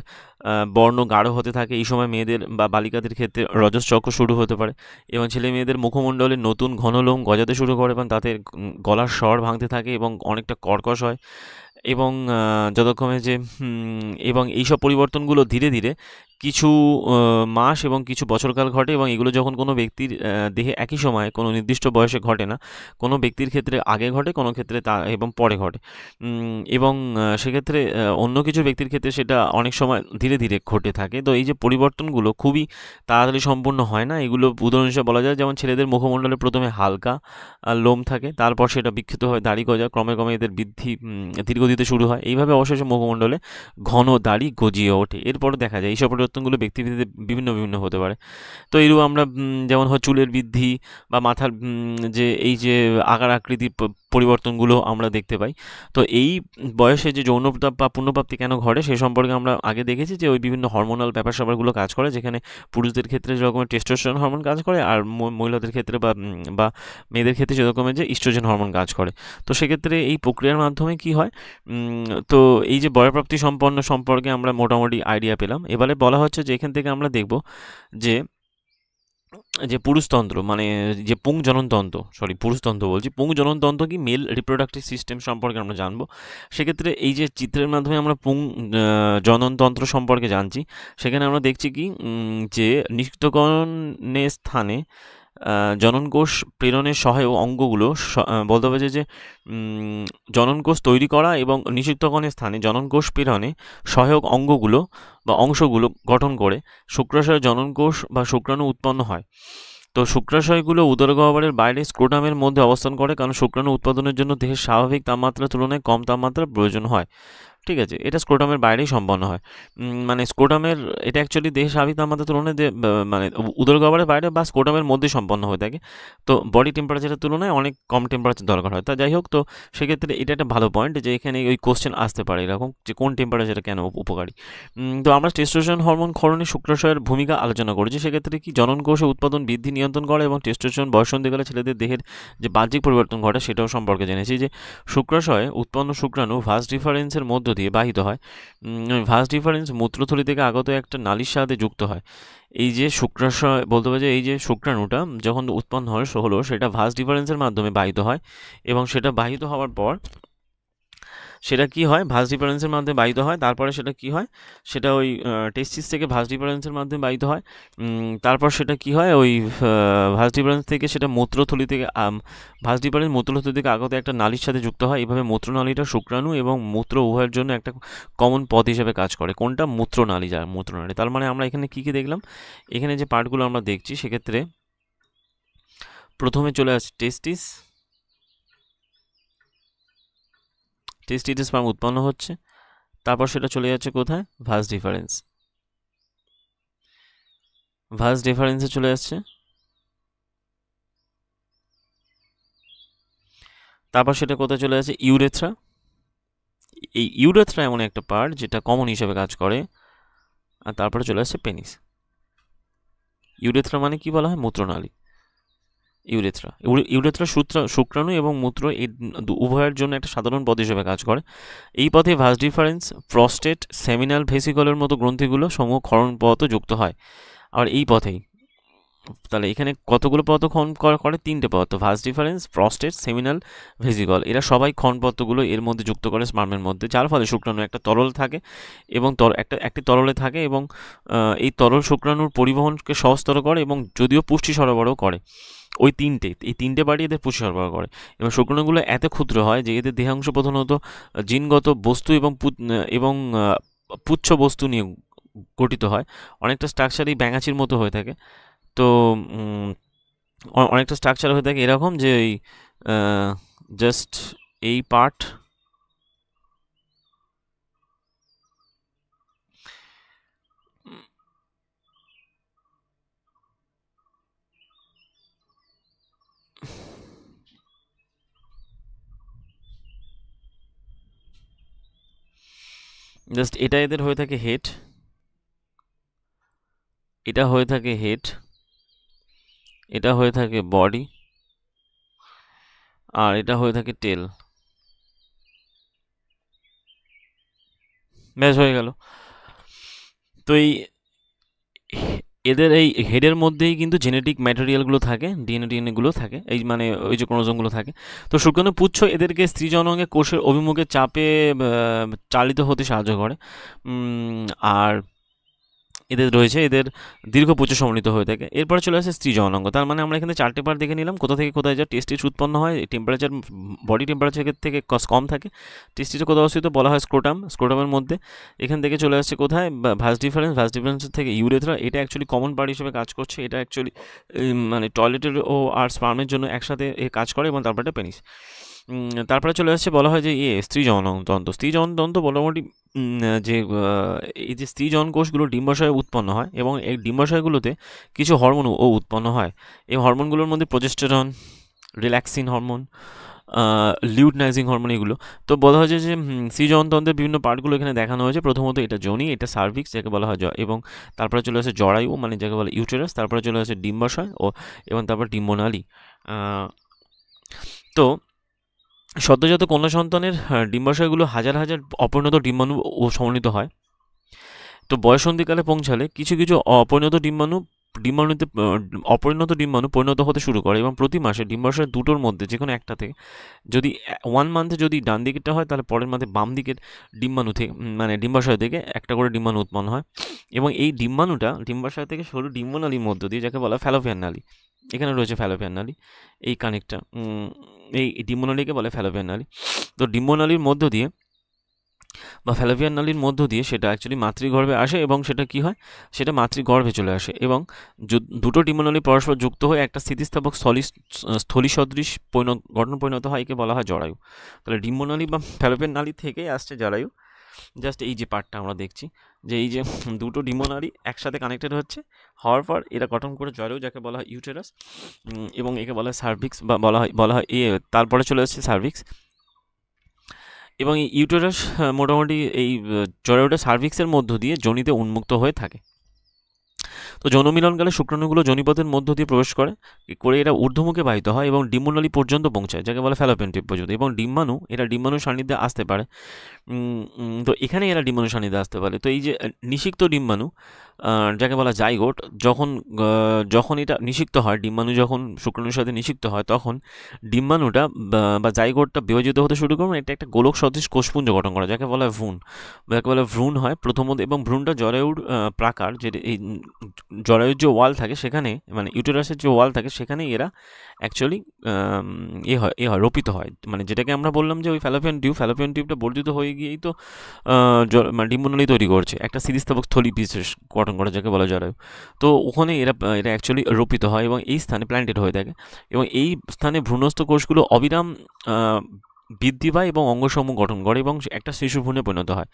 বর্ণ গাঢ় হতে থাকে। এই সময় মেয়েদের বা বালিকাদের ক্ষেত্রে রজস্চক্র শুরু হতে পারে, এবং ছেলে মেয়েদের মুখমণ্ডলে নতুন ঘন লোম গজাতে শুরু করে, এবং তাতে গলার স্বর ভাঙতে থাকে এবং অনেকটা কর্কশ হয়। এবং যথাক্রমে যে এবং এইসব পরিবর্তনগুলো ধীরে ধীরে কিছু মাস এবং কিছু বছরকাল ঘটে, এবং এগুলো যখন কোনো ব্যক্তির দেহে একই সময়ে কোনো নির্দিষ্ট বয়সে ঘটে না, কোনো ব্যক্তির ক্ষেত্রে আগে ঘটে, কোনো ক্ষেত্রে তা এবং পরে ঘটে। এবং সেক্ষেত্রে অন্য কিছু ব্যক্তির ক্ষেত্রে সেটা অনেক সময় ধীরে ধীরে ঘটে থাকে। তো এই যে পরিবর্তনগুলো খুবই তাড়াতাড়ি সম্পূর্ণ হয় না। এগুলো উদাহরণ হিসেবে বলা যায়, যেমন ছেলেদের মুখমণ্ডলে প্রথমে হালকা লোম থাকে, তারপর সেটা বিক্ষিপ্ত হয় দাড়ি গজা, ক্রমে ক্রমে এদের বৃদ্ধি ধীর গতিতে শুরু হয়। এইভাবে অবশেষে মুখমণ্ডলে ঘন দাড়ি গজিয়ে ওঠে। এরপরে দেখা যায় এইসব পরিবর্তনগুলো ব্যক্তিভেদে বিভিন্ন বিভিন্ন হতে পারে। তো এইরূপ আমরা যেমন হয় চুলের বৃদ্ধি বা মাথার যে এই যে আকার আকৃতির পরিবর্তনগুলো আমরা দেখতে পাই। তো এই বয়সে যে যৌনতা বা পুনঃপ্রাপ্তি কেন ঘটে সে সম্পর্কে আমরা আগে দেখেছি যে ওই বিভিন্ন হরমোনাল ব্যাপার স্যাপারগুলো কাজ করে, যেখানে পুরুষদের ক্ষেত্রে যে রকমের টেস্টোস্টেরন হরমোন কাজ করে, আর মহিলাদের ক্ষেত্রে বা মেয়েদের ক্ষেত্রে যে রকমের যে ইস্ট্রোজেন হরমোন কাজ করে। তো সেক্ষেত্রে এই প্রক্রিয়ার মাধ্যমে কি হয়, তো এই যে বয়ঃপ্রাপ্তি সম্পর্কে আমরা মোটামুটি আইডিয়া পেলাম। এবারে বলা হচ্ছে যে এখান থেকে আমরা দেখব যে পুরুষতন্ত্র, মানে যে পুরুষতন্ত্র বলছি, পুংজননতন্ত্র কি, মেল রিপ্রোডাক্টিভ সিস্টেম সম্পর্কে আমরা জানবো। সেক্ষেত্রে এই যে চিত্রের মাধ্যমে আমরা জননতন্ত্র সম্পর্কে জানছি, সেখানে আমরা দেখছি কি যে নিষিক্তকরণের স্থানে জননকোষ প্রেরণের সহায়ক অঙ্গগুলো বলতে হবে যে জননকোষ তৈরি করা এবং নিষিক্তকরণের স্থানে জননকোষ প্রেরণে সহায়ক অঙ্গগুলো বা অংশগুলো গঠন করে শুক্রাশয় জননকোষ বা শুক্রাণু উৎপন্ন হয়। তো শুক্রাশয়গুলো উদরগহ্বরের বাইরে স্ক্রোটামের মধ্যে অবস্থান করে, কারণ শুক্রাণু উৎপাদনের জন্য দেহের স্বাভাবিক তাপমাত্রার তুলনায় কম তাপমাত্রার প্রয়োজন হয়। ঠিক আছে, এটা স্ক্রোটামের বাইরেই সম্পন্ন হয়। মানে স্ক্রোটামের এটা অ্যাকচুয়ালি দেহ স্বাভাবিক তাপমাত্রার তুলনায় মানে উদরগহ্বরের বাইরে বা স্ক্রোটামের মধ্যে সম্পন্ন হয়ে থাকে। তো বডি টেম্পারেচারের তুলনায় অনেক কম টেম্পারেচার দরকার হয়। তা যাই হোক, তো সেক্ষেত্রে এটা একটা ভালো পয়েন্ট যে এখানে ওই কোশ্চেন আসতে পারে এরকম যে কোন টেম্পারেচারে কেন উপকারী। তো আমরা টেস্টোস্টেরন হরমোন ক্ষরণে শুক্রাশয়ের ভূমিকা আলোচনা করেছি। সেক্ষেত্রে কি জনন কোষে উৎপাদন বৃদ্ধি নিয়ন্ত্রণ করে এবং টেস্টোস্টেরন বয়ঃসন্ধিকালে ছেলেদের দেহের যে বাহ্যিক পরিবর্তন ঘটে সেটাও সম্পর্কে জেনেছি। যে শুক্রাশয়ে উৎপন্ন শুক্রাণু ভাস ডিফারেন্সের মধ্য দিয়ে বাহিত হয়। ভাস ডিফারেন্স মূত্রথলি থেকে আগত একটা নালীর সাথে যুক্ত হয়। এই যে শুক্রাশয় বলতে পারে যে এই যে শুক্রাণুটা যখন উৎপন্ন হলো সেটা ভাস ডিফারেন্সের মাধ্যমে বাহিত হয় এবং সেটা বাহিত হওয়ার পর সেটা কি হয়, ভাস ডিফারেন্সের মাধ্যমে বাহিত হয়। তারপরে সেটা কি হয়, সেটা ওই টেস্টিস থেকে ভাস ডিফারেন্সের মাধ্যমে বাহিত হয়। তারপর সেটা কি হয়, ওই ভাস ডিফারেন্স থেকে সেটা মূত্রথলি থেকে ভাস ডিফারেন্স মূত্রথলি থেকে আগত একটা নালীর সাথে যুক্ত হয়। এভাবে মূত্রনালীটা শুক্রাণু এবং মূত্র উভয়ের জন্য একটা কমন পথ হিসেবে কাজ করে। কোনটা? মূত্রনালী। মূত্রনালী। তার মানে আমরা এখানে কী কী দেখলাম, এখানে যে পার্টগুলো আমরা দেখছি সেক্ষেত্রে প্রথমে চলে আসছে টেস্টিস স্পার্ম উৎপন্ন হচ্ছে। তারপর সেটা চলে যাচ্ছে কোথায়? ভাস ডিফারেন্সে চলে আসছে। তারপর সেটা কোথায় চলে আসছে? ইউরেথ্রা। এই ইউরেথ্রা এমন একটা পার্ট যেটা কমন হিসেবে কাজ করে। আর তারপরে চলে আসছে পেনিস। ইউরেথ্রা মানে কি বলা হয়? মূত্রনালী। ইউরেথ্রা শুক্রাণু এবং মূত্র এই উভয়ের জন্য একটা সাধারণ পথ হিসেবে কাজ করে। এই পথে ভাস ডিফারেন্স, প্রস্টেট, সেমিনাল ভেসিকলের মতো গ্রন্থিগুলো সমূহ ক্ষরণ পথ যুক্ত হয়। আর এই পথেই তাহলে এখানে কতগুলো পথ করে? 3টে পথ। Vas deferens, prostate, seminal, vesicle, এরা সবাই ক্ষণপথগুলো এর মধ্যে যুক্ত করে স্পার্মের মধ্যে, যার ফলে শুক্রাণু একটা তরল থাকে এবং একটি তরলে থাকে এবং এই তরল শুক্রাণুর পরিবহনকে সহজতর করে এবং যদিও পুষ্টি সরবরাহ করে। এই তিনটে বাড়ি এদের পুষ্টি সরবরাহ করে এবং শুক্রাণুগুলো এত ক্ষুদ্র হয় যে এদের দেহাংশ প্রধানত জিনগত বস্তু এবং পুচ্ছ বস্তু নিয়ে গঠিত হয়। অনেকটা স্ট্রাকচারই ব্যাঙাচির মতো হয়ে থাকে। তো অনেকটা স্ট্রাকচার হয়ে থাকে এরকম যে এই জাস্ট এই পার্ট জাস্ট এটা এদের হয়ে থাকে হেড, এটা হয়ে থাকে হেড, এটা হয়ে থাকে বডি, আর এটা হয়ে থাকে টেল। ব্যাস হয়ে গেল। তো এদের এই হেডের মধ্যেই কিন্তু জেনেটিক ম্যাটেরিয়ালগুলো থাকে, ডিএনএগুলো থাকে, এই মানে ওই যে ক্রোমোজোমগুলো থাকে। তো শুক্রাণু পুচ্ছ এদেরকে স্ত্রী জননে কোষের অভিমুখে চাপে চালিত হতে সাহায্য করে। আর এদের দীর্ঘ পুচ্ছ সমন্বিত হয়ে থাকে। এরপরে চলে আসে স্ত্রী জননাঙ্গ। তার মানে আমরা এখানে 4টে পার্ট দেখে নিলাম, কোথা থেকে কোথায় যায়। টেস্টিস উৎপন্ন হয়, টেম্পারেচার বডি টেম্পারেচার থেকে কম থাকে। টেস্টিসে কোথাও অবস্থিত বলা হয় স্ক্রোটামের মধ্যে। এখান থেকে চলে আসছে কোথায়? ভাস ডিফারেন্সের থেকে ইউরেথ্রা। এটা অ্যাকচুয়ালি কমন পার্ট হিসেবে কাজ করছে। এটা অ্যাকচুয়ালি মানে টয়লেটের আর স্পার্মের জন্য একসাথে কাজ করে এবং তারপরে পেনিস। তারপরে চলে আসছে বলা হয় যে স্ত্রী জননতন্ত্র মোটামুটি যে এই যে স্ত্রী জন কোষগুলো ডিম্বাশয়ে উৎপন্ন হয় এবং এই ডিম্বাশয়গুলোতে কিছু হরমোনও উৎপন্ন হয়। এই হরমোনগুলোর মধ্যে প্রোজেস্টেরন, রিল্যাক্সিন হরমোন, লিউটনাইজিং হরমোন, এগুলো। তো বলা হয়েছে যে স্ত্রী জনতন্ত্রের বিভিন্ন পার্টগুলো এখানে দেখানো হয়েছে। প্রথমত এটা যোনি, এটা সার্ভিক্স যাকে বলা হয়, এবং তারপরে চলে আসে জরায়ু মানে যাকে বলে ইউটেরাস, তারপরে চলে আসে ডিম্বাশয় এবং তারপর ডিম্বনালী। তো সদ্যজাত কন্যা সন্তানের ডিম্বাশয়গুলো হাজার হাজার অপরিণত ডিম্বাণু সমন্বিত হয়। তো বয়ঃসন্ধিকালে পৌঁছালে কিছু কিছু অপরিণত ডিম্বাণু পরিণত হতে শুরু করে এবং প্রতি মাসে ডিম্বাশয় দুটোর মধ্যে যে কোনো একটা থেকে, যদি 1 মান্থে যদি ডান দিকেরটা হয় তাহলে পরের মাসে বাম দিকের ডিম্বাণু থেকে মানে ডিম্বাশয় থেকে একটা করে ডিম্বাণু উৎপন্ন হয় এবং এই ডিম্বাণুটা ডিম্বাশয় থেকে সরু ডিম্বনালীর মধ্য দিয়ে, যাকে বলা ফ্যালোপিয়ান নালী, এখানে রয়েছে ফ্যালোপিয়ান নালী, এই কানেক্টটা, এই ডিম্বনালীকে বলে ফ্যালোপিয়ান নালী। তো ডিম্বনালীর মধ্য দিয়ে বা ফ্যালোপিয়ান নালীর মধ্য দিয়ে সেটা অ্যাকচুয়ালি মাতৃগর্ভে আসে এবং সেটা কি হয়, সেটা মাতৃগর্ভে চলে আসে এবং দুটো ডিম্বনালী পরস্পর যুক্ত হয়ে একটা স্থিতিস্থাপক স্থলী সদৃশ গঠন পরিণত হয়, একে বলা হয় জরায়ু। তাহলে ডিম্বনালী বা ফ্যালোপিয়ান নালী থেকেই আসছে জরায়ু। জাস্ট এই যে পার্টটা আমরা দেখছি যে এই যে দুটো ডিমোনারি একসাথে কানেক্টেড হচ্ছে, হওয়ার পর এরা গঠন করে জরায়ু, যাকে বলা হয় ইউটেরাস, এবং একে বলা হয় সার্ভিক্স, বা বলা হয় তারপরে চলে আসছে সার্ভিক্স। এবং এই ইউটেরাস মোটামুটি এই জরায়ুটা সার্ভিক্সের মধ্য দিয়ে যোনিতে উন্মুক্ত হয়ে থাকে। তো যৌন মিলনকালে শুক্রাণুগুলো যোনিপথের মধ্য দিয়ে প্রবেশ করে, এরা ঊর্ধ্বমুখে বাহিত হয় এবং ডিম্বনলী পর্যন্ত পৌঁছায়, যাকে বলে ফ্যালোপিয়ান টিউব পর্যন্ত। এবং এরা ডিম্বাণুর সান্নিধ্যে আসতে পারে। তো এখানে এরা ডিম্বাণু সান্নিধ্যে আসতে পারে। তো এই যে নিষিক্ত ডিম্বাণু, যাকে বলা জাইগোট, যখন এটা নিষিক্ত হয়, ডিম্বাণু যখন শুক্রাণুর সাথে নিষিক্ত হয়, তখন ডিম্বাণুটা বা জাইগোটটা বিভাজিত হতে শুরু করে। এটা একটা গোলক সদৃশ কোষপুঞ্জ গঠন করে, যাকে বলা হয় ভ্রূণ হয় প্রথমত। এবং ভ্রূণটা জরায়ুর প্রাকার, যে এই জরায়ুর যে ওয়াল থাকে সেখানে, মানে ইউটেরাসের যে ওয়াল থাকে সেখানে এরা অ্যাকচুয়ালি রোপিত হয়। মানে যেটাকে আমরা বললাম যে ওই ফ্যালোপিয়ান টিউবটা বর্ধিত হয়ে গিয়েই তো মানে ডিম্বনলী তৈরি করছে, একটা স্থিতিস্থাপক স্থলী বিশেষ গঠন করে, যাকে বলা জরায়ু। তো ওখানে এরা অ্যাকচুয়ালি রোপিত হয় এবং এই স্থানে প্ল্যান্টেড হয়ে থাকে। এবং এই স্থানে ভ্রূণস্থ কোষগুলো অবিরাম বৃদ্ধি পায় এবং অঙ্গসমূহ গঠন করে এবং একটা শিশু ভ্রূণে পরিণত হয়।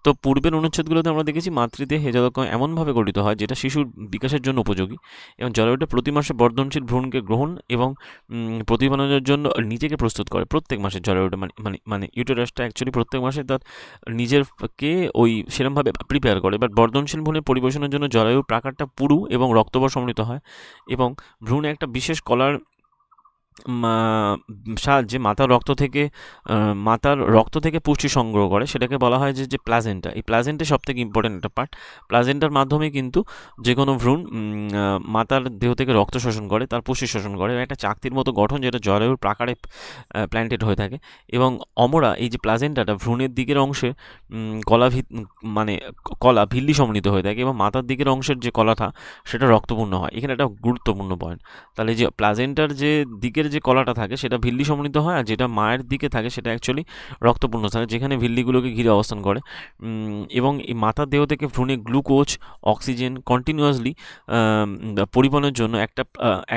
তো পূর্বের অনুচ্ছেদগুলোতে আমরা দেখেছি মাতৃদেহে যতক্ষণ এমনভাবে গঠিত হয় যেটা শিশুর বিকাশের জন্য উপযোগী, এবং জরায়ুটা প্রতি মাসে বর্ধনশীল ভ্রূণকে গ্রহণ এবং প্রতিপালনের জন্য নিজেকে প্রস্তুত করে। প্রত্যেক মাসে জরায়ুটা মানে ইউটেরাসটা অ্যাকচুয়ালি প্রত্যেক মাসে তার নিজেরকে ওই সেরকমভাবে প্রিপেয়ার করে। বাট বর্ধনশীল ভ্রূণের পরিবেশনের জন্য জরায়ুর প্রাকারটা পুরু এবং রক্তবর সমৃদ্ধ হয়, এবং ভ্রূণে একটা বিশেষ কলার সাহায্যে মাতার রক্ত থেকে পুষ্টি সংগ্রহ করে, সেটাকে বলা হয় যে প্লাজেন্টা। এই প্লাজেন্টা সব থেকে ইম্পর্টেন্ট একটা পার্ট। প্লাজেন্টার মাধ্যমে কিন্তু যে কোনো ভ্রূণ মাতার দেহ থেকে রক্ত শোষণ করে, তার পুষ্টি শোষণ করে। একটা চাকতির মতো গঠন, যেটা জরায়ুর প্রাকারে প্ল্যান্টেড হয়ে থাকে। এবং এই যে প্লাজেন্টাটা ভ্রূণের দিকের অংশে কলা ভিল্লি সমন্বিত হয়ে থাকে, এবং মাথার দিকের অংশের যে কলাটা সেটা রক্তপূর্ণ হয়। এখানে একটা গুরুত্বপূর্ণ পয়েন্ট। তাহলে যে প্লাজেন্টার যে দিকের যে কলাটা থাকে সেটা ভিল্লি সমন্বিত হয়, আর যেটা মায়ের দিকে থাকে সেটা অ্যাকচুয়ালি রক্তপূর্ণ থাকে, যেখানে ভিল্লিগুলোকে ঘিরে অবস্থান করে। এবং এই মাথার দেহ থেকে ভ্রূণে গ্লুকোজ, অক্সিজেন কন্টিনিউয়াসলি পরিবহনের জন্য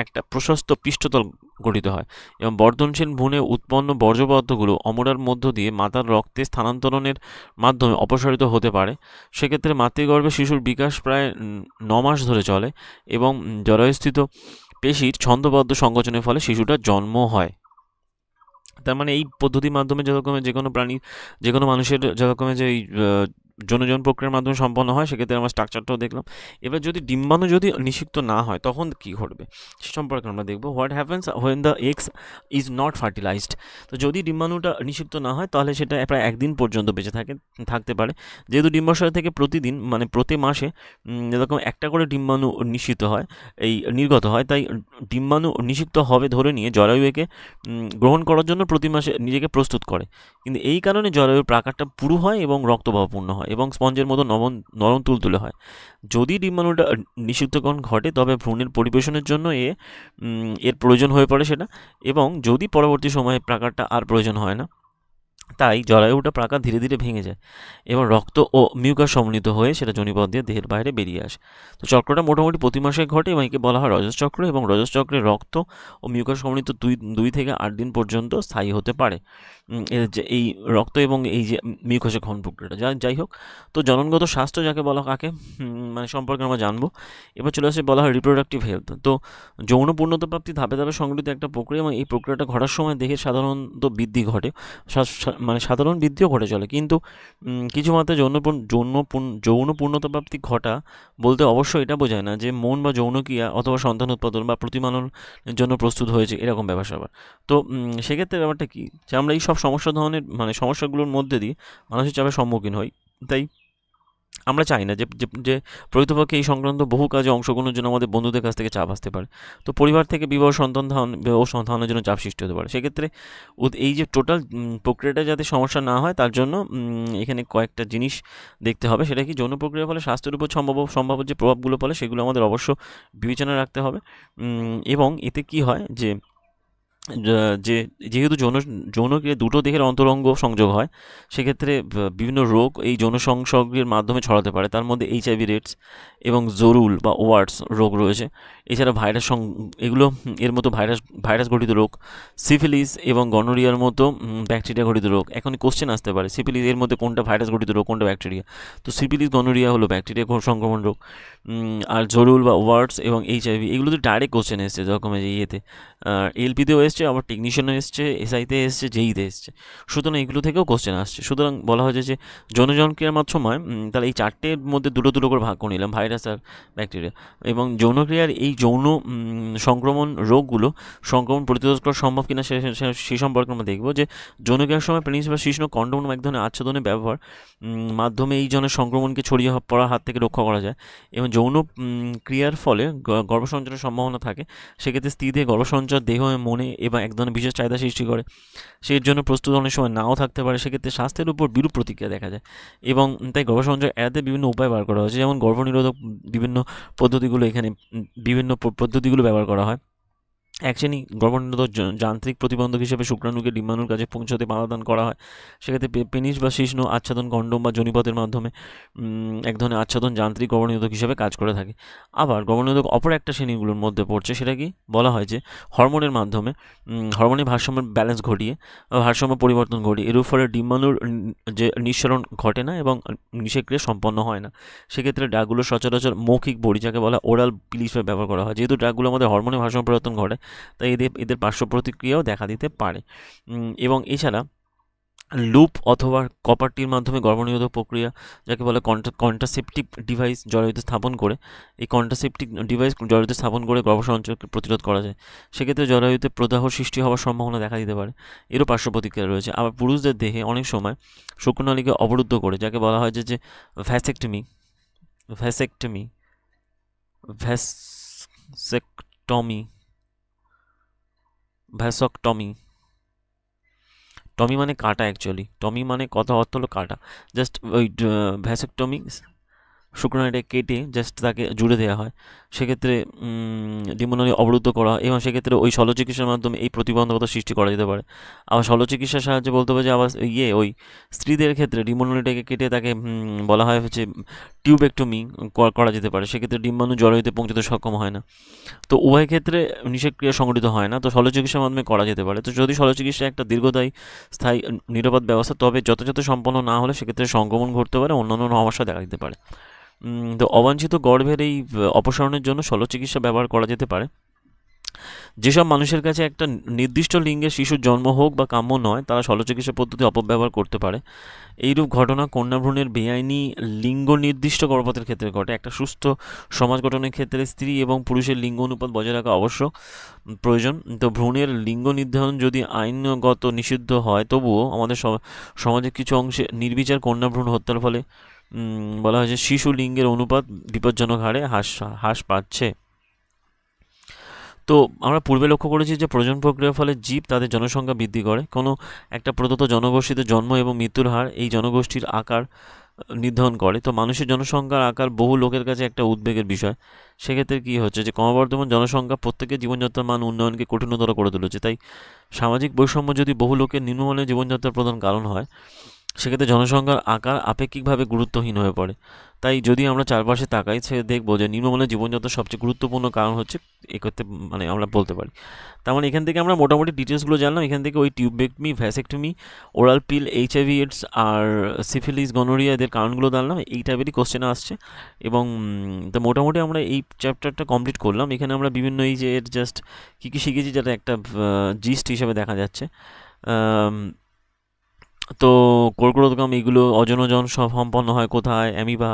একটা প্রশস্ত পৃষ্ঠতল গঠিত হয়। এবং বর্ধনশীল ভ্রূণে উৎপন্ন বর্জ্য পদার্থগুলো অমরার মধ্য দিয়ে মাতার রক্তে স্থানান্তরণের মাধ্যমে অপসারিত হতে পারে। সেক্ষেত্রে মাতৃগর্ভে শিশুর বিকাশ প্রায় 9 মাস ধরে চলে, এবং জরায়ুস্থিত পেশির ছন্দবদ্ধ সংকোচনের ফলে শিশুটার জন্ম হয়। তার মানে এই পদ্ধতির মাধ্যমে যথাক্রমে যে কোনো মানুষের যথাক্রমে যে এই যৌন প্রক্রিয়ার মাধ্যমে সম্পন্ন হয়, সেক্ষেত্রে আমরা স্ট্রাকচারটাও দেখলাম। এবার যদি ডিম্বাণু নিষিক্ত না হয় তখন কি ঘটবে সে সম্পর্কে আমরা দেখব। What happens when the eggs is not fertilised. তো যদি ডিম্বাণুটা নিষিক্ত না হয় তাহলে সেটা প্রায় 1 দিন পর্যন্ত বেঁচে থাকতে পারে। যেহেতু ডিম্বাশয় থেকে প্রতিদিন মানে প্রতি মাসে এরকম একটা করে ডিম্বাণু নির্গত হয়, তাই ডিম্বাণু নিষিক্ত হবে ধরে নিয়ে জরায়ু একে গ্রহণ করার জন্য প্রতি মাসে নিজেকে প্রস্তুত করে। কিন্তু এই কারণে জরায়ুর প্রাকারটা পুরু হয় এবং রক্তবাহপূর্ণ হয় এবং স্পঞ্জের মতো নরম তুলতুলে হয়। যদি ডিম্বাণুটা নিষিক্তকরণ ঘটে তবে ভ্রূণের পরিবেশনের জন্য এর প্রয়োজন হয়ে পড়ে সেটা, এবং যদি পরবর্তী সময়ে প্রাকারটা আর প্রয়োজন হয় না, তাই জরায়ুটা প্রাকার ধীরে ধীরে ভেঙে যায় এবং রক্ত ও মিউকাস সমন্বিত হয়ে সেটা যোনিপথ দিয়ে দেহের বাইরে বেরিয়ে আসে। তো চক্রটা মোটামুটি প্রতি মাসে ঘটে এবং একে বলা হয় রজস চক্র, এবং রজস চক্রে রক্ত ও মিউকাস সমন্বিত 2 থেকে 8 দিন পর্যন্ত স্থায়ী হতে পারে এই রক্ত এবং এই যে মিউকাসের ঘন প্রক্রিয়াটা। যাই হোক, তো জননগত স্বাস্থ্য যাকে বলা কাকে মানে সম্পর্কে আমরা জানবো। এবার চলে আসে বলা হয় রিপ্রোডাক্টিভ হেলথ। তো যৌন পূর্ণতা প্রাপ্তি ধাপে ধাপে সংগঠিত একটা প্রক্রিয়া, এবং এই প্রক্রিয়াটা ঘটার সময় দেহের সাধারণত বৃদ্ধি ঘটে, মানে সাধারণ বৃদ্ধিও ঘটে চলে। কিন্তু কিছু মাত্রায় যৌন পূর্ণতা প্রাপ্তি ঘটা বলতে অবশ্যই এটা বোঝায় না যে মন বা যৌনক্রিয়া অথবা সন্তান উৎপাদন বা প্রতিপালনের জন্য প্রস্তুত হয়েছে, এরকম ব্যাপার। তো সেক্ষেত্রে ব্যাপারটা কি, যে আমরা এই সব সমস্যাগুলোর মধ্যে দিয়ে মানসিক চাপের সম্মুখীন হই। তাই আমরা চাই না যে প্রকৃতপক্ষে এই সংক্রান্ত বহু কাজে অংশগ্রহণের জন্য আমাদের বন্ধুদের কাছ থেকে চাপ আসতে পারে। তো পরিবার থেকে বিবাহ সন্তানের জন্য চাপ সৃষ্টি হতে পারে। সেক্ষেত্রে এই যে টোটাল প্রক্রিয়াটা যাতে সমস্যা না হয় তার জন্য এখানে কয়েকটা জিনিস দেখতে হবে। সেটা কি, যৌন প্রক্রিয়ার ফলে স্বাস্থ্যের উপর সম্ভাব্য যে প্রভাবগুলো ফলে সেগুলো আমাদের অবশ্য বিবেচনা রাখতে হবে। এবং এতে কি হয় যেহেতু যৌনক্রিয়া দুটো দেহের অন্তরঙ্গ সংযোগ হয়, সেক্ষেত্রে বিভিন্ন রোগ এই যৌন সংসর্গের মাধ্যমে ছড়াতে পারে। তার মধ্যে HIV রেটস এবং জরুল বা ওয়ার্ডস রোগ রয়েছে। এছাড়া এগুলো এর মতো ভাইরাস ঘটিত রোগ, সিফিলিস এবং গনোরিয়ার মতো ব্যাকটেরিয়া ঘটিত রোগ। এখন কোশ্চেন আসতে পারে সিফিলিস এর মধ্যে কোনটা ভাইরাস ঘটিত রোগ, কোনটা ব্যাকটেরিয়া। তো সিফিলিস গনোরিয়া হলো ব্যাকটেরিয়া সংক্রমণ রোগ। আর জরুল বা ওয়ার্ডস এবং এইচআইভি এগুলো তো ডাইরেক্ট কোশ্চেন এসছে যখন ইয়েতে এলপিতেও এসছে, আবার টেকনিশিয়ানও এসছে, এসআইতে এসছে, জেইতে এসছে। সুতরাং এগুলো থেকেও কোশ্চেন আসছে। সুতরাং বলা হয়েছে যে যৌনক্রিয়ার সময় তাহলে এই চারটের মধ্যে দুটো করে ভাগ করে নিলাম, ভাইরাস আর ব্যাকটেরিয়া। এবং যৌনক্রিয়ার এই যৌন সংক্রমণ রোগগুলো সংক্রমণ প্রতিরোধ করা সম্ভব কিনা সে সম্পর্কে আমরা দেখব যে যৌনক্রিয়ার সময় পেনিস বা শিশ্ন কন্ডোম এক ধরনের আচ্ছাদনের ব্যবহার মাধ্যমে এই জনের সংক্রমণকে ছড়িয়ে পড়ার হাত থেকে রক্ষা করা যায়। এবং যৌন ক্রিয়ার ফলে গর্ভসঞ্চারের সম্ভাবনা থাকে। সেক্ষেত্রে স্ত্রীদের গর্ভসঞ্চার দেহ মনে এবং এক ধরনের বিশেষ চাহিদা সৃষ্টি করে। সেই জন্য প্রস্তুত অনেক সময় নাও থাকতে পারে। সেক্ষেত্রে স্বাস্থ্যের উপর বিরূপ প্রতিক্রিয়া দেখা যায়। এবং তাই গর্ভসঞ্চয় এড়াতে বিভিন্ন উপায় বার করা হয়েছে, যেমন গর্ভনিরোধক বিভিন্ন পদ্ধতিগুলো এখানে বিভিন্ন পদ্ধতিগুলো ব্যবহার করা হয়। এক শ্রেণী গর্ভনিরোধক যান্ত্রিক প্রতিবন্ধক হিসেবে শুক্রাণুকে ডিম্বাণুর কাছে পৌঁছাতে বাধাদান করা হয়। সেক্ষেত্রে পেনিস বা শিশ্ন আচ্ছাদন কন্ডোম বা জনিপথের মাধ্যমে এক ধরনের আচ্ছাদন যান্ত্রিক গর্ভনিরোধক হিসেবে কাজ করে থাকে। আবার গর্ভনিরোধক অপর একটা শ্রেণীগুলোর মধ্যে পড়ছে, সেটা কি বলা হয় যে হরমোনের মাধ্যমে হরমোনের ভারসাম্য ব্যালেন্স ঘটিয়ে ভারসাম্য পরিবর্তন ঘটিয়ে এর ফলে ডিম্বাণুর যে নিঃসরণ ঘটে না এবং নিষেক্রিয়া সম্পন্ন হয় না। সেক্ষেত্রে ড্রাগগুলো সচরাচর মৌখিক বড়ি, যাকে বলা ওরাল পিল হিসেবে ব্যবহার করা হয়। যেহেতু ড্রাগগুলো আমাদের হরমোনের ভারসাম্য পরিবর্তন ঘটে, তাই এদের পার্শ্ব প্রতিক্রিয়াও দেখা দিতে পারে। এবং এছাড়া লুপ অথবা কপারটির মাধ্যমে গর্ভনিরোধক প্রক্রিয়া, যাকে বলে কন্ট্রাসেপটিভ ডিভাইস জরায়ুতে স্থাপন করে, এই কন্ট্রাসেপটিভ ডিভাইস জরায়ুতে স্থাপন করে গর্ভসঞ্চারকে প্রতিরোধ করা যায়। সেক্ষেত্রে জরায়ুতে প্রদাহ সৃষ্টি হওয়ার সম্ভাবনা দেখা দিতে পারে। এরও পার্শ্ব প্রতিক্রিয়া রয়েছে। আবার পুরুষদের দেহে অনেক সময় শুক্রনালীকে অবরুদ্ধ করে, যাকে বলা হয় যে ভ্যাসেক্টমি ভ্যাসেক্টমি ভ্যাসেক্টমি ভ্যাসকটমি টমি মানে কাটা, অ্যাকচুয়ালি টমি মানে কথা অর্থ হলো কাটা। জাস্ট ওই ভ্যাসেক্টমি শুক্রাণুটা কেটে জাস্ট তাকে জুড়ে দেওয়া হয়। সেক্ষেত্রে ডিম্বাণু অবরুদ্ধ করা হয় এবং সেক্ষেত্রে ওই শল্যচিকিৎসার মাধ্যমে এই প্রতিবন্ধকতা সৃষ্টি করা যেতে পারে। আবার শল্যচিকিৎসার সাহায্যে বলতে হবে যে আবার ওই স্ত্রীদের ক্ষেত্রে ডিম্বাণুটাকে কেটে তাকে বলা হয় হচ্ছে টিউবেক্টমি করা যেতে পারে। সেক্ষেত্রে ডিম্বাণু জরায়ুতে পৌঁছতে সক্ষম হয় না। তো উভয় ক্ষেত্রে নিষেক্রিয়া সংঘটিত হয় না, তো শল্যচিকিৎসার মাধ্যমে করা যেতে পারে। তো যদি শল্যচিকিৎসা একটা দীর্ঘদায়ী স্থায়ী নিরাপদ ব্যবস্থা, তবে যথাযথ সম্পন্ন না হলে সেক্ষেত্রে সংক্রমণ ঘটতে পারে, অন্যান্য সমস্যা দেখা দিতে পারে। তো অবাঞ্ছিত গর্ভের এই অপসারণের জন্য শল্যচিকিৎসা ব্যবহার করা যেতে পারে। যেসব মানুষের কাছে একটা নির্দিষ্ট লিঙ্গের শিশুর জন্ম হোক বা কাম্য নয়, তারা শল্যচিকিৎসা পদ্ধতি অপব্যবহার করতে পারে। এইরূপ ঘটনা কন্যাভ্রূণের বেআইনি লিঙ্গ নির্দিষ্ট গর্ভপাতের ক্ষেত্রে ঘটে। একটা সুস্থ সমাজ গঠনের ক্ষেত্রে স্ত্রী এবং পুরুষের লিঙ্গ অনুপাত বজায় রাখা অবশ্য প্রয়োজন। তো ভ্রূণের লিঙ্গ নির্ধারণ যদি আইনগত নিষিদ্ধ হয়, তবুও আমাদের সমাজের কিছু অংশে নির্বিচার কন্যাভ্রূণ হত্যার ফলে বলা হয় যে শিশু লিঙ্গের অনুপাত বিপজ্জনক হারে হ্রাস পাচ্ছে। তো আমরা পূর্বে লক্ষ্য করেছি যে প্রজনন প্রক্রিয়ার ফলে জীব তাদের জনসংখ্যা বৃদ্ধি করে। কোনো একটা প্রদত্ত জনগোষ্ঠীতে জন্ম এবং মৃত্যুর হার এই জনগোষ্ঠীর আকার নির্ধারণ করে। তো মানুষের জনসংখ্যার আকার বহু লোকের কাছে একটা উদ্বেগের বিষয়। সেক্ষেত্রে কী হচ্ছে যে ক্রমবর্ধমান জনসংখ্যা প্রত্যেকের জীবনযাত্রার মান উন্নয়নকে কঠিনতর করে তুলেছে। তাই সামাজিক বৈষম্য যদি বহু লোকের নিম্নমানের জীবনযাত্রার প্রধান কারণ হয়, সেক্ষেত্রে জনসংখ্যার আকার আপেক্ষিকভাবে গুরুত্বহীন হয়ে পড়ে। তাই যদি আমরা চারপাশে তাকাই, সে দেখবো যে নিম্নমানের জীবনযাত্রার সবচেয়ে গুরুত্বপূর্ণ কারণ হচ্ছে করতে আমরা বলতে পারি। তার মানে এখান থেকে আমরা মোটামুটি ডিটেলসগুলো জানলাম। এখান থেকে ওই tubectomy, vasectomy, oral pill, HIV AIDS আর সিফিলিস গনোরিয়া এদের কারণগুলো জানলাম। এই টাইপেরই কোশ্চেন আসছে। এবং তো মোটামুটি আমরা এই চ্যাপ্টারটা কমপ্লিট করলাম। এখানে আমরা বিভিন্ন এই যে এর জাস্ট কী শিখেছি, যেটা একটা জিস্ট হিসেবে দেখা যাচ্ছে। তো কর্করোদগম এগুলো অজন সম্পন্ন হয় কোথায়, অ্যামিবা,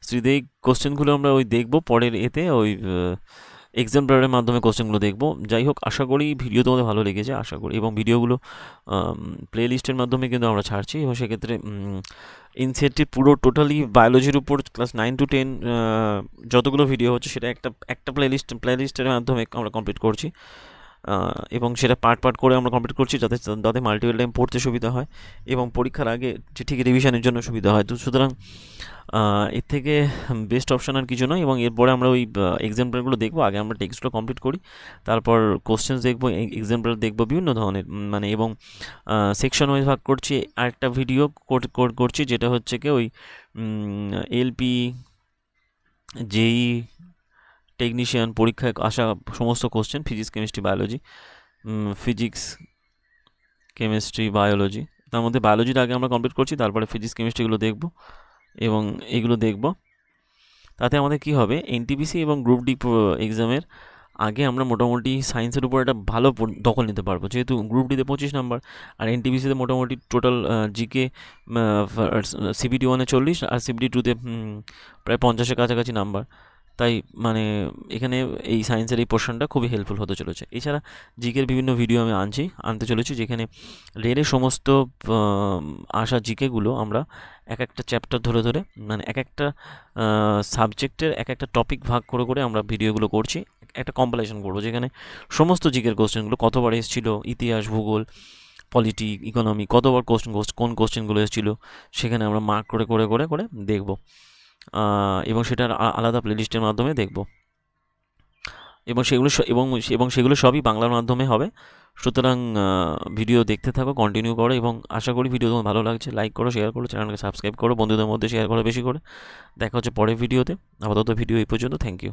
স্ত্রীদের এই কোশ্চেনগুলো আমরা ওই দেখবো পরের এতে, ওই এক্সাম্পলারের মাধ্যমে কোশ্চেনগুলো দেখবো। যাই হোক, আশা করি ভিডিও তোমাদের ভালো লেগেছে, আশা করি। এবং ভিডিওগুলো প্লে লিস্টের মাধ্যমে কিন্তু আমরা ছাড়ছি। এবং সেক্ষেত্রে এনসিইআরটি পুরো টোটালি বায়োলজির উপর ক্লাস 9 to 10 যতগুলো ভিডিও হচ্ছে সেটা একটা প্লে লিস্টের মাধ্যমে আমরা কমপ্লিট করছি। এবং সেটা পার্ট করে আমরা কমপ্লিট করছি, যাতে মাল্টিপল টাইম পড়তে সুবিধা হয় এবং পরীক্ষার আগে ঠিক রিভিশনের জন্য সুবিধা হয়। তো সুতরাং এর থেকে বেস্ট অপশান আর কিছু নয়। এবং এরপরে আমরা ওই এক্সাম্পলগুলো দেখবো। আগে আমরা টেক্সটগুলো কমপ্লিট করি, তারপর কোশ্চেন্স দেখবো, এক্সাম্পল দেখবো বিভিন্ন ধরনের, এবং সেকশন ওয়াইজ ভাগ করছি। আরেকটা ভিডিও করছি যেটা হচ্ছে কি ওই এলপি যেই টেকনিশিয়ান পরীক্ষায় আসা সমস্ত question, physics chemistry biology, physics chemistry biology, তার মধ্যে বায়োলজিটা আগে আমরা কমপ্লিট করছি, তারপরে ফিজিক্স কেমিস্ট্রিগুলো দেখব এবং এইগুলো দেখব। তাতে আমাদের কি হবে, এনটিপিসি এবং গ্রুপ ডি এক্সামের আগে আমরা মোটামুটি সায়েন্সের উপর একটা ভালো দখল নিতে পারবো, যেহেতু গ্রুপ ডিতে 25 নাম্বার আর এনটিপিসিতে মোটামুটি টোটাল জিকে সিবিডি 1-এ 40 আর সিবিডি 2-তে প্রায় 50-এর কাছাকাছি নাম্বার। তাই মানে এখানে এই সায়েন্সের এই পোর্শনটা খুবই হেল্পফুল হতে চলেছে। এছাড়া জিকের বিভিন্ন ভিডিও আমি আনতে চলেছি, যেখানে রেলের সমস্ত আসা জিকেগুলো আমরা এক একটা চ্যাপ্টার ধরে ধরে, মানে এক একটা সাবজেক্টের এক একটা টপিক ভাগ করে করে আমরা ভিডিওগুলো করছি, একটা কম্পাইলেশন করবো, যেখানে সমস্ত জিকের কোশ্চেনগুলো কতবার এসেছিল, ইতিহাস, ভূগোল, পলিটি, ইকোনমি, কতবার কোন কোশ্চেনগুলো এসেছিলো, সেখানে আমরা মার্ক করে করে করে করে দেখব, এবং সেটার আলাদা প্লেলিস্টের মাধ্যমে দেখব, এবং সেগুলো সবই বাংলার মাধ্যমে হবে। সুতরাং ভিডিও দেখতে থাকো, কন্টিনিউ করো, এবং আশা করি ভিডিও তোমার ভালো লাগছে। লাইক করো, শেয়ার করো, চ্যানেলকে সাবস্ক্রাইব করো, বন্ধুদের মধ্যে শেয়ার করো বেশি করে। দেখা হচ্ছে পরের ভিডিওতে। আপাতত ভিডিও এই পর্যন্ত। Thank you.